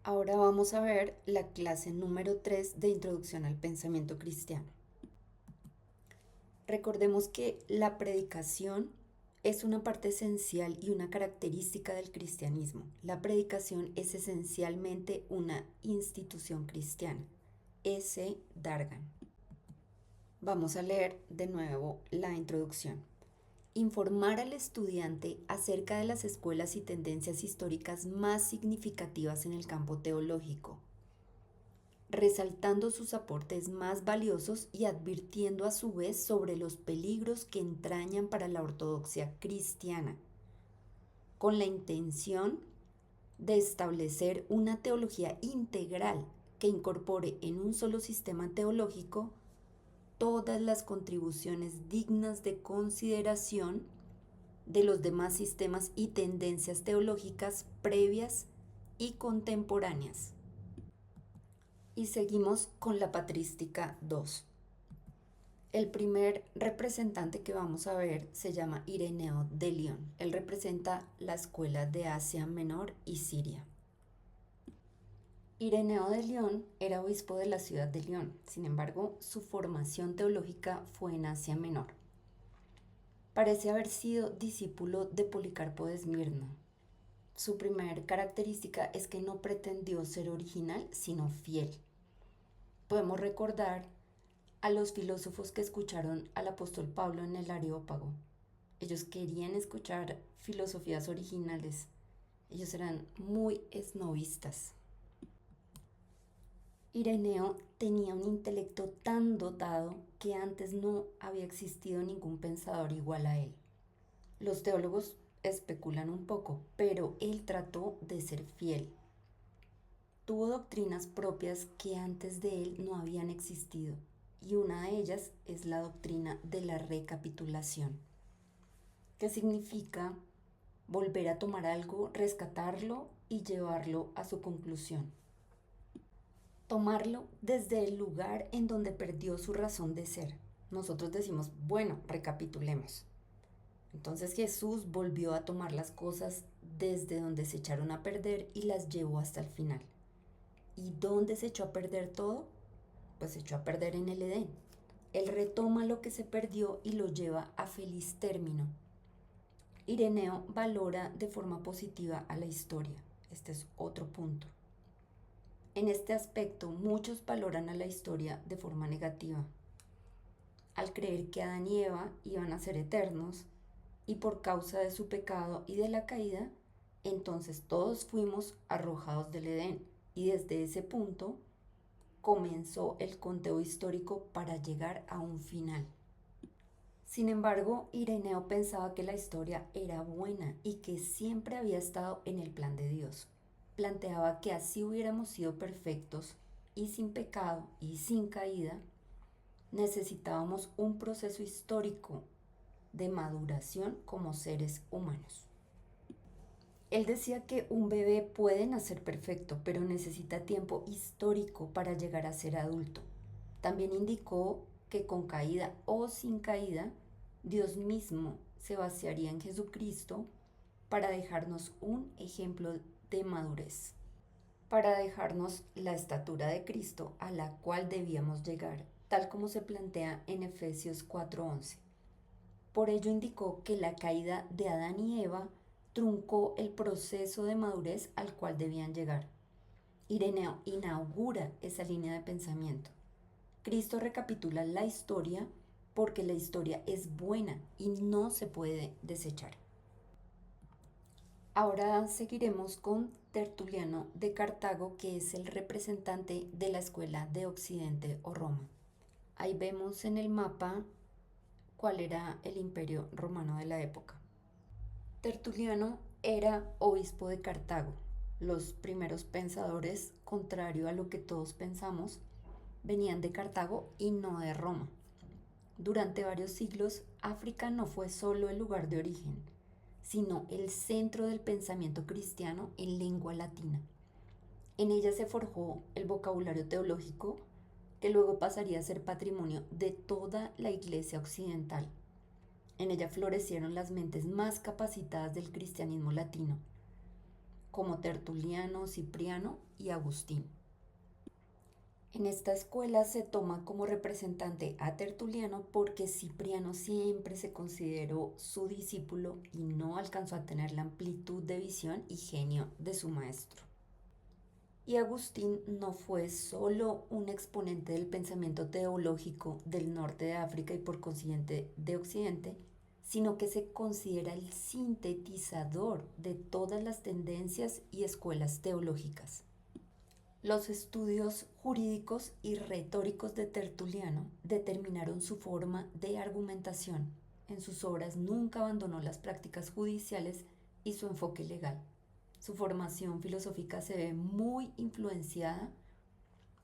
Ahora vamos a ver la clase número 3 de Introducción al Pensamiento Cristiano. Recordemos que la predicación es una parte esencial y una característica del cristianismo. La predicación es esencialmente una institución cristiana. S. Dargan. Vamos a leer de nuevo la introducción. Informar al estudiante acerca de las escuelas y tendencias históricas más significativas en el campo teológico, resaltando sus aportes más valiosos y advirtiendo a su vez sobre los peligros que entrañan para la ortodoxia cristiana, con la intención de establecer una teología integral que incorpore en un solo sistema teológico todas las contribuciones dignas de consideración de los demás sistemas y tendencias teológicas previas y contemporáneas. Y seguimos con la patrística 2. El primer representante que vamos a ver se llama Ireneo de León. Él representa la escuela de Asia Menor y Siria. Ireneo de León era obispo de la ciudad de León. Sin embargo, su formación teológica fue en Asia Menor. Parece haber sido discípulo de Policarpo de Esmirna. Su primer característica es que no pretendió ser original, sino fiel. Podemos recordar a los filósofos que escucharon al apóstol Pablo en el Areópago. Ellos querían escuchar filosofías originales. Ellos eran muy esnovistas. Ireneo tenía un intelecto tan dotado que antes no había existido ningún pensador igual a él. Los teólogos especulan un poco, pero él trató de ser fiel. Tuvo doctrinas propias que antes de él no habían existido, y una de ellas es la doctrina de la recapitulación, que significa volver a tomar algo, rescatarlo y llevarlo a su conclusión. Tomarlo desde el lugar en donde perdió su razón de ser. Nosotros decimos, bueno, recapitulemos. Entonces Jesús volvió a tomar las cosas desde donde se echaron a perder y las llevó hasta el final. ¿Y dónde se echó a perder todo? Pues se echó a perder en el Edén. Él retoma lo que se perdió y lo lleva a feliz término. Ireneo valora de forma positiva a la historia. Este es otro punto. En este aspecto, muchos valoran a la historia de forma negativa, al creer que Adán y Eva iban a ser eternos y por causa de su pecado y de la caída, entonces todos fuimos arrojados del Edén y desde ese punto comenzó el conteo histórico para llegar a un final. Sin embargo, Ireneo pensaba que la historia era buena y que siempre había estado en el plan de Dios. Planteaba que así hubiéramos sido perfectos y sin pecado y sin caída, necesitábamos un proceso histórico de maduración como seres humanos. Él decía que un bebé puede nacer perfecto, pero necesita tiempo histórico para llegar a ser adulto. También indicó que con caída o sin caída, Dios mismo se vaciaría en Jesucristo para dejarnos un ejemplo de madurez, para dejarnos la estatura de Cristo a la cual debíamos llegar, tal como se plantea en Efesios 4:11. Por ello indicó que la caída de Adán y Eva truncó el proceso de madurez al cual debían llegar. Ireneo inaugura esa línea de pensamiento. Cristo recapitula la historia porque la historia es buena y no se puede desechar. Ahora seguiremos con Tertuliano de Cartago, que es el representante de la escuela de Occidente o Roma. Ahí vemos en el mapa cuál era el imperio romano de la época. Tertuliano era obispo de Cartago. Los primeros pensadores, contrario a lo que todos pensamos, venían de Cartago y no de Roma. Durante varios siglos, África no fue solo el lugar de origen, sino el centro del pensamiento cristiano en lengua latina. En ella se forjó el vocabulario teológico que luego pasaría a ser patrimonio de toda la Iglesia occidental. En ella florecieron las mentes más capacitadas del cristianismo latino. como Tertuliano, Cipriano y Agustín. En esta escuela se toma como representante a Tertuliano porque Cipriano siempre se consideró su discípulo y no alcanzó a tener la amplitud de visión y genio de su maestro. Y Agustín no fue solo un exponente del pensamiento teológico del norte de África y por consiguiente de Occidente, sino que se considera el sintetizador de todas las tendencias y escuelas teológicas. Los estudios jurídicos y retóricos de Tertuliano determinaron su forma de argumentación. En sus obras nunca abandonó las prácticas judiciales y su enfoque legal. Su formación filosófica se ve muy influenciada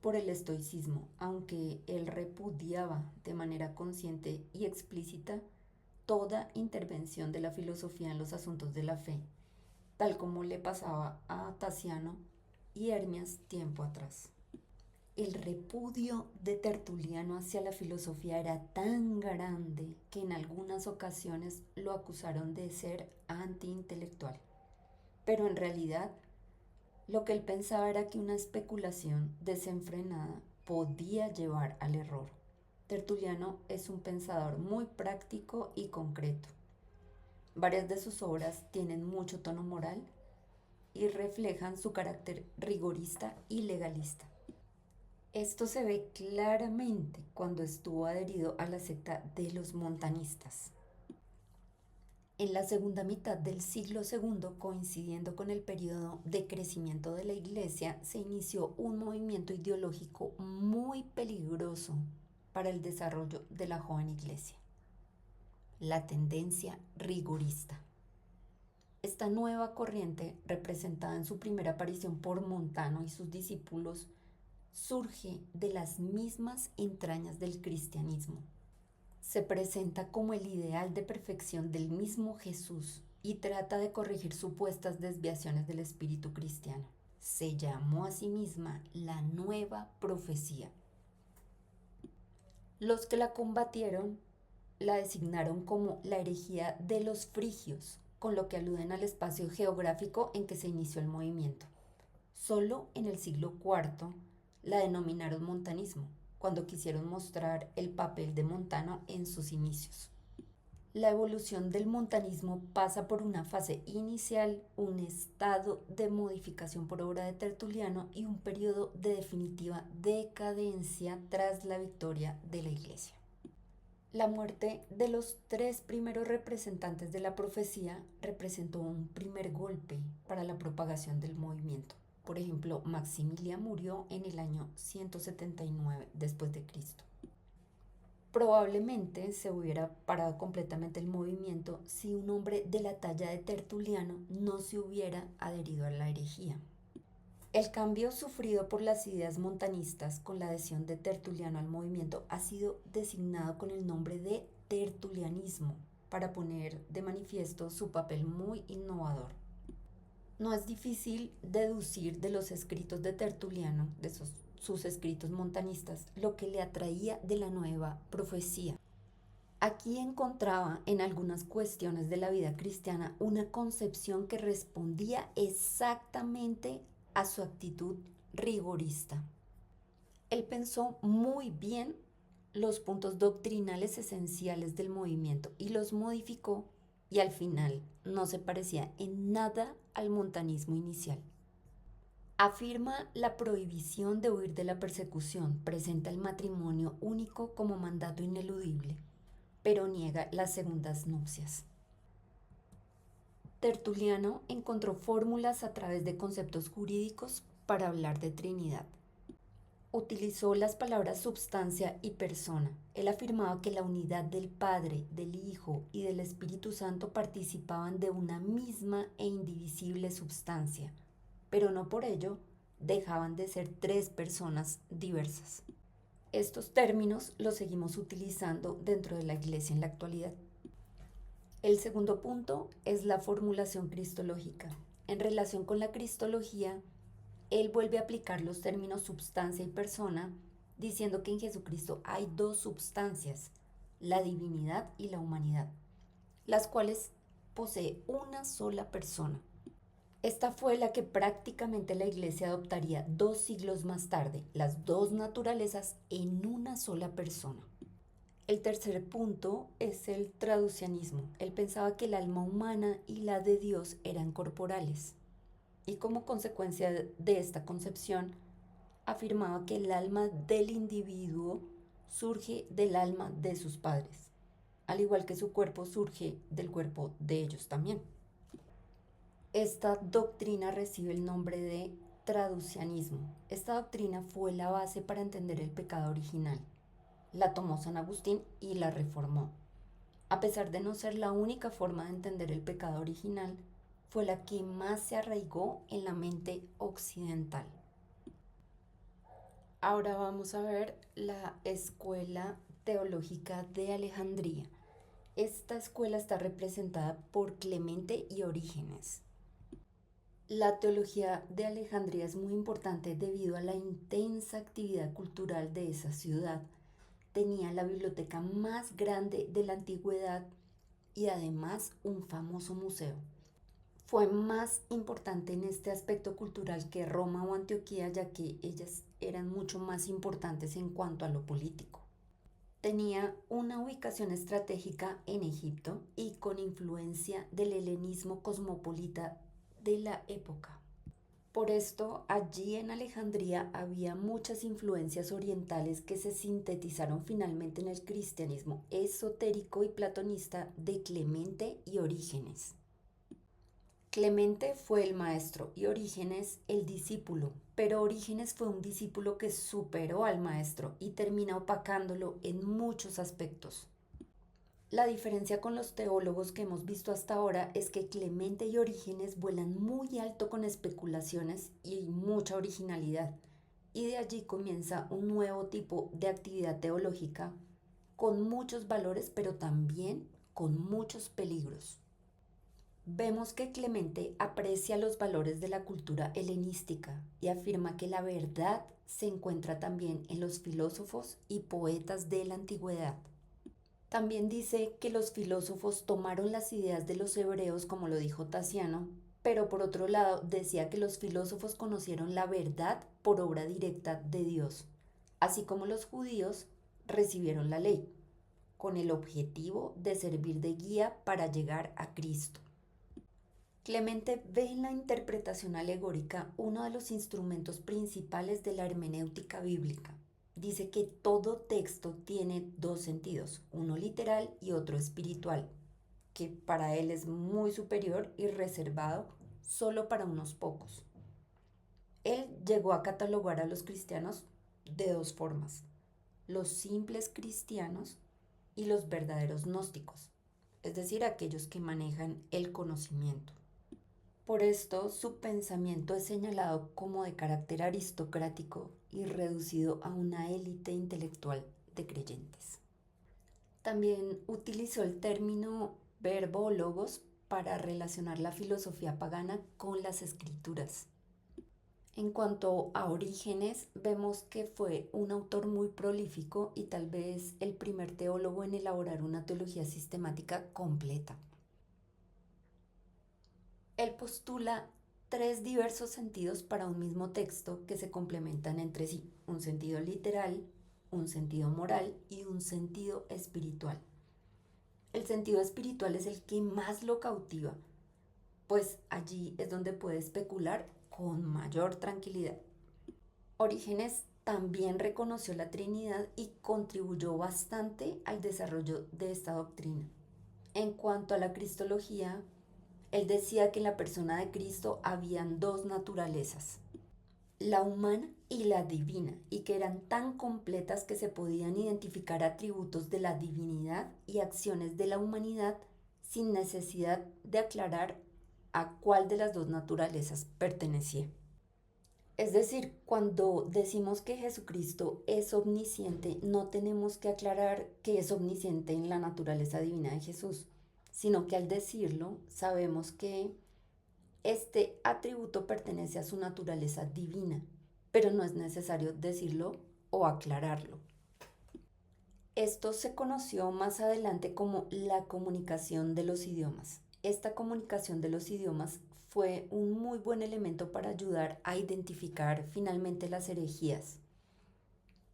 por el estoicismo, aunque él repudiaba de manera consciente y explícita toda intervención de la filosofía en los asuntos de la fe, tal como le pasaba a Tasiano y Hermias tiempo atrás. El repudio de Tertuliano hacia la filosofía era tan grande que en algunas ocasiones lo acusaron de ser antiintelectual. Pero en realidad lo que él pensaba era que una especulación desenfrenada podía llevar al error. Tertuliano es un pensador muy práctico y concreto. Varias de sus obras tienen mucho tono moral y reflejan su carácter rigorista y legalista. Esto se ve claramente cuando estuvo adherido a la secta de los montanistas. En la segunda mitad del siglo II, coincidiendo con el periodo de crecimiento de la Iglesia, se inició un movimiento ideológico muy peligroso para el desarrollo de la joven Iglesia: la tendencia rigorista. Esta nueva corriente, representada en su primera aparición por Montano y sus discípulos, surge de las mismas entrañas del cristianismo. Se presenta como el ideal de perfección del mismo Jesús y trata de corregir supuestas desviaciones del espíritu cristiano. Se llamó a sí misma la nueva profecía. Los que la combatieron la designaron como la herejía de los frigios, con lo que aluden al espacio geográfico en que se inició el movimiento. Solo en el siglo IV la denominaron montanismo, cuando quisieron mostrar el papel de Montano en sus inicios. La evolución del montanismo pasa por una fase inicial, un estado de modificación por obra de Tertuliano y un periodo de definitiva decadencia tras la victoria de la Iglesia. La muerte de los tres primeros representantes de la profecía representó un primer golpe para la propagación del movimiento. Por ejemplo, Maximilia murió en el año 179 después de Cristo. Probablemente se hubiera parado completamente el movimiento si un hombre de la talla de Tertuliano no se hubiera adherido a la herejía. El cambio sufrido por las ideas montanistas con la adhesión de Tertuliano al movimiento ha sido designado con el nombre de tertulianismo para poner de manifiesto su papel muy innovador. No es difícil deducir de los escritos de Tertuliano, de sus escritos montanistas, lo que le atraía de la nueva profecía. Aquí encontraba en algunas cuestiones de la vida cristiana una concepción que respondía exactamente a su actitud rigorista. Él pensó muy bien los puntos doctrinales esenciales del movimiento y los modificó, y al final no se parecía en nada al montanismo inicial. Afirma la prohibición de huir de la persecución, presenta el matrimonio único como mandato ineludible, pero niega las segundas nupcias. Tertuliano encontró fórmulas a través de conceptos jurídicos para hablar de Trinidad. Utilizó las palabras substancia y persona. Él afirmaba que la unidad del Padre, del Hijo y del Espíritu Santo participaban de una misma e indivisible substancia, pero no por ello dejaban de ser tres personas diversas. Estos términos los seguimos utilizando dentro de la Iglesia en la actualidad. El segundo punto es la formulación cristológica. En relación con la cristología, él vuelve a aplicar los términos substancia y persona, diciendo que en Jesucristo hay dos substancias, la divinidad y la humanidad, las cuales posee una sola persona. Esta fue la que prácticamente la Iglesia adoptaría 2 siglos más tarde, las dos naturalezas en una sola persona. El tercer punto es el traducianismo. Él pensaba que el alma humana y la de Dios eran corporales. Y como consecuencia de esta concepción, afirmaba que el alma del individuo surge del alma de sus padres, al igual que su cuerpo surge del cuerpo de ellos también. Esta doctrina recibe el nombre de traducianismo. Esta doctrina fue la base para entender el pecado original. La tomó San Agustín y la reformó. A pesar de no ser la única forma de entender el pecado original, fue la que más se arraigó en la mente occidental. Ahora vamos a ver la Escuela Teológica de Alejandría. Esta escuela está representada por Clemente y Orígenes. La teología de Alejandría es muy importante debido a la intensa actividad cultural de esa ciudad. Tenía la biblioteca más grande de la antigüedad y además un famoso museo. Fue más importante en este aspecto cultural que Roma o Antioquía, ya que ellas eran mucho más importantes en cuanto a lo político. Tenía una ubicación estratégica en Egipto y con influencia del helenismo cosmopolita de la época. Por esto, allí en Alejandría había muchas influencias orientales que se sintetizaron finalmente en el cristianismo esotérico y platonista de Clemente y Orígenes. Clemente fue el maestro y Orígenes el discípulo, pero Orígenes fue un discípulo que superó al maestro y termina opacándolo en muchos aspectos. La diferencia con los teólogos que hemos visto hasta ahora es que Clemente y Orígenes vuelan muy alto con especulaciones y mucha originalidad, y de allí comienza un nuevo tipo de actividad teológica con muchos valores, pero también con muchos peligros. Vemos que Clemente aprecia los valores de la cultura helenística y afirma que la verdad se encuentra también en los filósofos y poetas de la antigüedad. También dice que los filósofos tomaron las ideas de los hebreos, como lo dijo Tasiano, pero por otro lado decía que los filósofos conocieron la verdad por obra directa de Dios, así como los judíos recibieron la ley, con el objetivo de servir de guía para llegar a Cristo. Clemente ve en la interpretación alegórica uno de los instrumentos principales de la hermenéutica bíblica. Dice que todo texto tiene dos sentidos, uno literal y otro espiritual, que para él es muy superior y reservado solo para unos pocos. Él llegó a catalogar a los cristianos de dos formas, los simples cristianos y los verdaderos gnósticos, es decir, aquellos que manejan el conocimiento. Por esto, su pensamiento es señalado como de carácter aristocrático y reducido a una élite intelectual de creyentes. También utilizó el término verbo o logos para relacionar la filosofía pagana con las escrituras. En cuanto a Orígenes, vemos que fue un autor muy prolífico y tal vez el primer teólogo en elaborar una teología sistemática completa. Él postula tres diversos sentidos para un mismo texto que se complementan entre sí, un sentido literal, un sentido moral y un sentido espiritual. El sentido espiritual es el que más lo cautiva, pues allí es donde puede especular con mayor tranquilidad. Orígenes también reconoció la Trinidad y contribuyó bastante al desarrollo de esta doctrina. En cuanto a la cristología, él decía que en la persona de Cristo habían dos naturalezas, la humana y la divina, y que eran tan completas que se podían identificar atributos de la divinidad y acciones de la humanidad sin necesidad de aclarar a cuál de las dos naturalezas pertenecía. Es decir, cuando decimos que Jesucristo es omnisciente, no tenemos que aclarar que es omnisciente en la naturaleza divina de Jesús, sino que al decirlo sabemos que este atributo pertenece a su naturaleza divina, pero no es necesario decirlo o aclararlo. Esto se conoció más adelante como la comunicación de los idiomas. Esta comunicación de los idiomas fue un muy buen elemento para ayudar a identificar finalmente las herejías,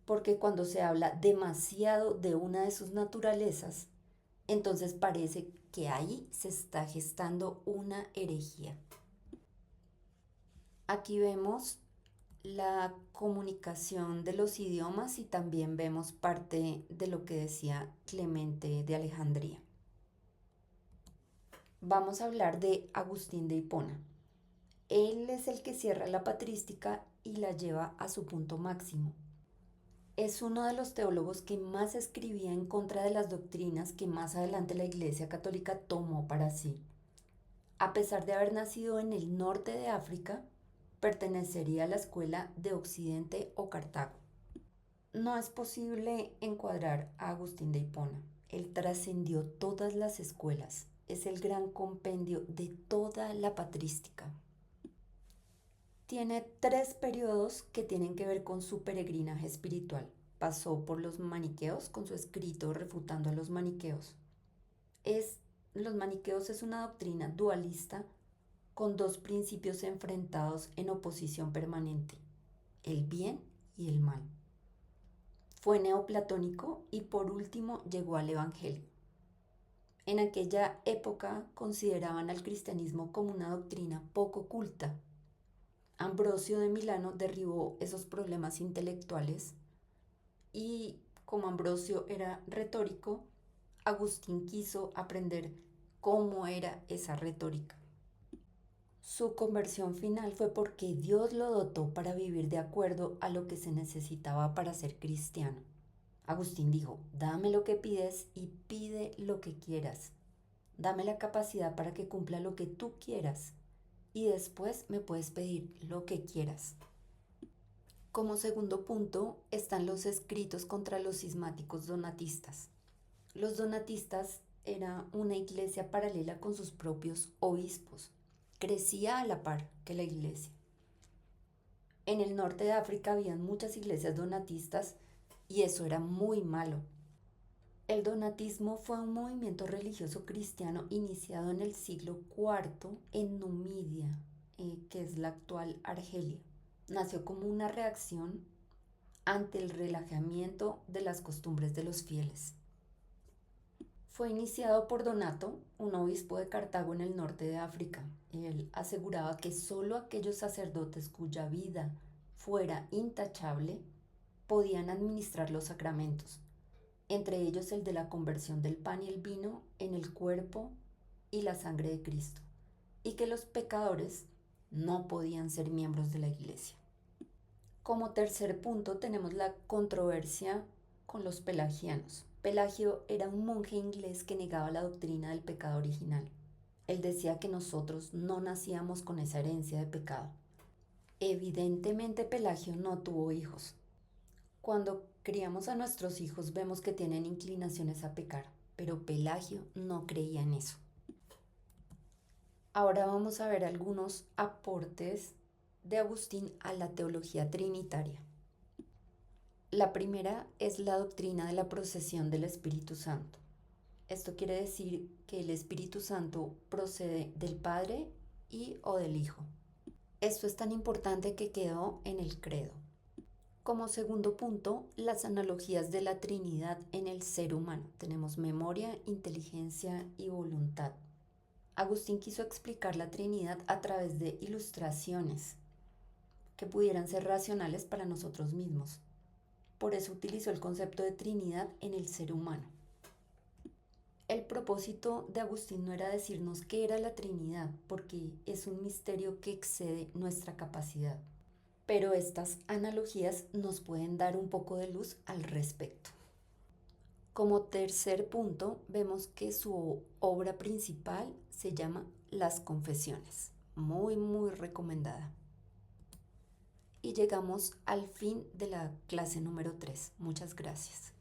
porque cuando se habla demasiado de una de sus naturalezas, entonces parece que ahí se está gestando una herejía. Aquí vemos la comunicación de los idiomas y también vemos parte de lo que decía Clemente de Alejandría. Vamos a hablar de Agustín de Hipona. Él es el que cierra la patrística y la lleva a su punto máximo. Es uno de los teólogos que más escribía en contra de las doctrinas que más adelante la Iglesia Católica tomó para sí. A pesar de haber nacido en el norte de África, pertenecería a la escuela de Occidente o Cartago. No es posible encuadrar a Agustín de Hipona. Él trascendió todas las escuelas. Es el gran compendio de toda la patrística. Tiene 3 periodos que tienen que ver con su peregrinaje espiritual. Pasó por los maniqueos con su escrito refutando a los maniqueos. Los maniqueos es una doctrina dualista con 2 principios enfrentados en oposición permanente, el bien y el mal. Fue neoplatónico y por último llegó al Evangelio. En aquella época consideraban al cristianismo como una doctrina poco culta. Ambrosio de Milano derribó esos problemas intelectuales y como Ambrosio era retórico, Agustín quiso aprender cómo era esa retórica. Su conversión final fue porque Dios lo dotó para vivir de acuerdo a lo que se necesitaba para ser cristiano. Agustín dijo, dame lo que pides y pide lo que quieras. Dame la capacidad para que cumpla lo que tú quieras y después me puedes pedir lo que quieras. Como segundo punto están los escritos contra los cismáticos donatistas. Los donatistas era una iglesia paralela con sus propios obispos. Crecía a la par que la iglesia. En el norte de África habían muchas iglesias donatistas y eso era muy malo. El donatismo fue un movimiento religioso cristiano iniciado en el siglo IV en Numidia, que es la actual Argelia. Nació como una reacción ante el relajamiento de las costumbres de los fieles. Fue iniciado por Donato, un obispo de Cartago en el norte de África. Él aseguraba que solo aquellos sacerdotes cuya vida fuera intachable podían administrar los sacramentos, entre ellos el de la conversión del pan y el vino en el cuerpo y la sangre de Cristo, y que los pecadores no podían ser miembros de la iglesia. Como tercer punto tenemos la controversia con los pelagianos. Pelagio era un monje inglés que negaba la doctrina del pecado original. Él decía que nosotros no nacíamos con esa herencia de pecado. Evidentemente Pelagio no tuvo hijos. Cuando criamos a nuestros hijos vemos que tienen inclinaciones a pecar, pero Pelagio no creía en eso. Ahora vamos a ver algunos aportes de Agustín a la teología trinitaria. La primera es la doctrina de la procesión del Espíritu Santo. Esto quiere decir que el Espíritu Santo procede del Padre y o del Hijo. Esto es tan importante que quedó en el credo. Como segundo punto, las analogías de la Trinidad en el ser humano. Tenemos memoria, inteligencia y voluntad. Agustín quiso explicar la Trinidad a través de ilustraciones que pudieran ser racionales para nosotros mismos. Por eso utilizó el concepto de Trinidad en el ser humano. El propósito de Agustín no era decirnos qué era la Trinidad, porque es un misterio que excede nuestra capacidad. Pero estas analogías nos pueden dar un poco de luz al respecto. Como tercer punto, vemos que su obra principal se llama Las Confesiones. Muy, muy recomendada. Y llegamos al fin de la clase número 3. Muchas gracias.